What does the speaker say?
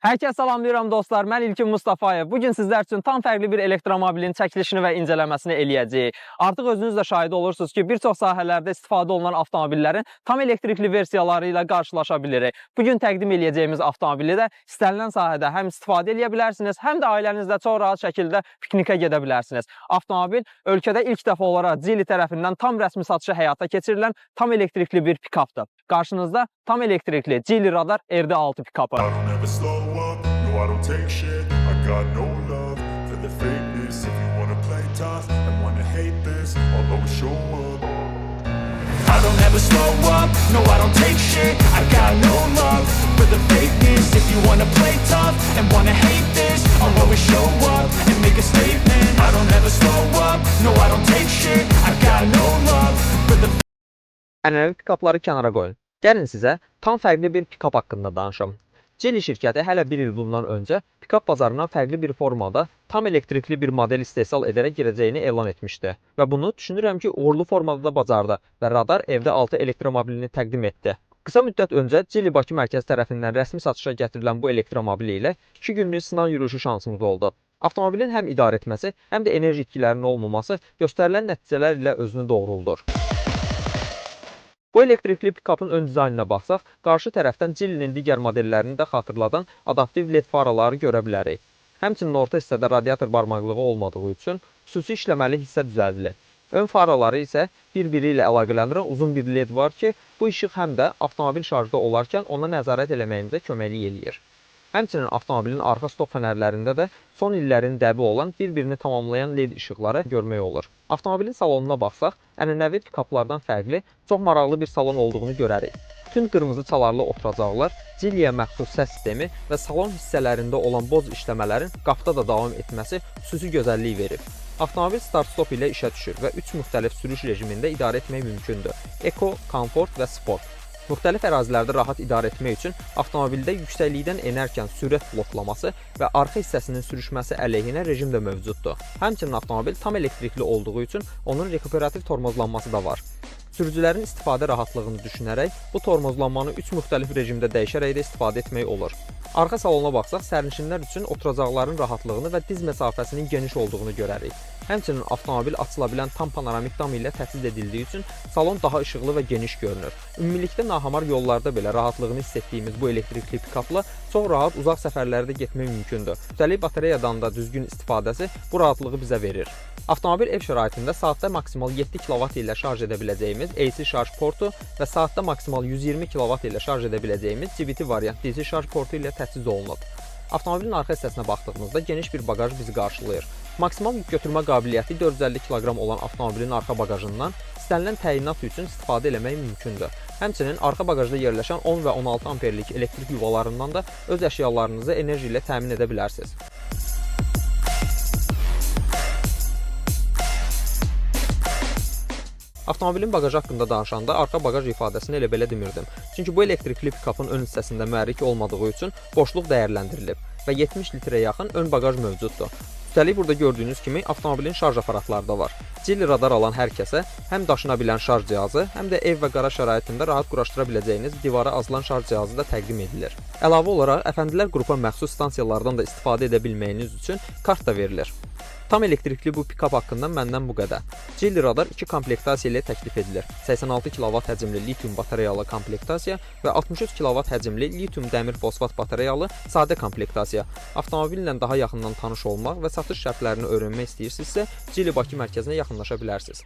Hər kəs salamlayıram dostlar, mən İlkin Mustafayev. Bugün sizlər üçün tam fərqli bir elektromobilin çəkilişini və incələməsini eləyəcəyik. Artıq özünüz də şahid olursunuz ki, bir çox sahələrdə istifadə olunan avtomobillərin tam elektrikli versiyaları ilə qarşılaşa bilirik. Bugün təqdim eləyəcəyimiz avtomobili də istənilən sahədə həm istifadə edə bilərsiniz, həm də ailənizlə çox rahat şəkildə piknikə gedə bilərsiniz. Avtomobil ölkədə ilk dəfə olaraq Geely tərəfindən tam rəsmi satışı həyata keçirilən tam elektrikli bir pikapdır. Qarşınızda tam elektrikli Geely Radar RD6 pikapı. No, I don't take shit. I got no love for the fakeness. If you wanna play tough and wanna hate this, I'll always show up. I don't ever slow up. No, I don't take shit. I got no love for the fakeness. If you wanna play tough and wanna hate this, I'll always show up and make a statement. I don't ever slow up. No, I don't take shit. I got no love for the Ənənəvi pikapları kənara qoyun. Gəlin sizə tam fərqli bir pikap haqqında danışım. Geely şirkəti hələ bir il bundan öncə pikap bazarına fərqli bir formada tam elektrikli bir model istehsal edərək girəcəyini elan etmişdi. Və bunu düşünürəm ki, uğurlu formada da bacardı və Radar RD6 elektromobilini təqdim etdi. Qısa müddət öncə Geely Bakı mərkəzi tərəfindən rəsmi satışa gətirilən bu elektromobili ilə 2 günlük sınav yürüyüşü şansımız oldu. Avtomobilin həm idarə etməsi, həm də enerji itkilərinin olmaması göstərilən nəticələr ilə özünü doğruldur. Bu elektrikli pikapın ön dizayninə baxsaq, qarşı tərəfdən Geely'nin digər modellərini də xatırladan adaptiv LED faraları görə bilərik. Həmçinin orta hissədə radiator barmaqlığı olmadığı üçün xüsusi işləməli hissə düzəldilir. Ön faraları isə bir-biri ilə əlaqələndirən uzun bir LED var ki, bu işıq həm də avtomobil şarjda olarkən ona nəzarət eləməyimizə köməklik eləyir. Həmçinin avtomobilin arxa stop fənərlərində də son illərin dəbi olan bir-birini tamamlayan LED işıqları görmək olur. Avtomobilin salonuna baxsaq, ənənəvi pikaplardan fərqli, çox maraqlı bir salon olduğunu görərik. Bütün qırmızı çalarlı oturacaqlar, Geely'yə məxsus səs sistemi və salon hissələrində olan boz işləmələrin qapıda da davam etməsi xüsusi gözəllik verir. Avtomobil start-stop ilə işə düşür və 3 müxtəlif sürüş rejimində idarə etmək mümkündür. Eko, komfort və sport. Müxtəlif ərazilərdə rahat idarə etmək üçün avtomobildə yüksəklikdən enərkən sürət bloklaması və arxa hissəsinin sürüşməsi əleyhinə rejim də mövcuddur. Həmçinin avtomobil tam elektrikli olduğu üçün onun rekuperativ tormozlanması da var. Sürücülərin istifadə rahatlığını düşünərək bu tormozlanmanı 3 müxtəlif rejimdə dəyişərək də istifadə etmək olur. Arxa salona baxsaq, sərnişinlər üçün oturacaqların rahatlığını və diz məsafəsinin geniş olduğunu görərik. Həmçinin avtomobil açıla bilən tam panoramik dam ilə təchiz edildiyi üçün salon daha işıqlı və geniş görünür. Ümumilikdə nahamar yollarda belə rahatlığını hiss etdiyimiz bu elektrikli pikapla çox rahat uzaq səfərlərdə getmək mümkündür. Üstəlik batareyadan da düzgün istifadəsi bu rahatlığı bizə verir. Avtomobil ev şəraitində saatda maksimal 7 kW ilə şarj edə biləcəyimiz AC şarj portu və saatda maksimal 120 kW ilə şarj edə biləcəyimiz GBT variant DC şarj portu ilə təchiz olunub. Avtomobilin arxa hissəsinə baxdığımızda geniş bir baqaj bizi qarşılayır. Maksimal yük götürmə qabiliyyəti 450 kq olan avtomobilin arxa baqajından istənilən təyinat üçün istifadə etmək mümkündür. Həmçinin arxa baqajda yerləşən 10 və 16 amperlik elektrik yuvalarından da öz əşyalarınızı enerji ilə təmin edə bilərsiniz. Avtomobilin baqajı haqqında danışanda arxa baqaj ifadəsini elə belə demirdim. Çünki bu elektrikli pikapın ön hissəsində mühərrik olmadığı üçün boşluq dəyərləndirilib və 70 litrə yaxın ön baqaj mövcuddur. Üstəlik burada gördüyünüz kimi avtomobilin şarj aparatları da var. Geely Radar alan hər kəsə həm daşına bilən şarj cihazı, həm də ev və qara şəraitində rahat quraşdıra biləcəyiniz divara azılan şarj cihazı da təqdim edilir. Əlavə olaraq əfəndilər qrupa məxsus stansiyalardan da istifadə edə bilməyiniz üçün kart da verilir. Tam elektrikli bu pikap haqqında məndən bu qədər. Geely Radar 2 komplektasiya ilə təklif edilir. 86 kW həcmli litium batareyalı komplektasiya və 63 kW həcmli litium dəmir fosfat batareyalı sadə komplektasiya. Avtomobillə daha yaxından tanış olmaq və satış şərtlərini öyrənmək istəyirsinizsə, Geely Bakı mərkəzinə yaxınlaşa bilərsiniz.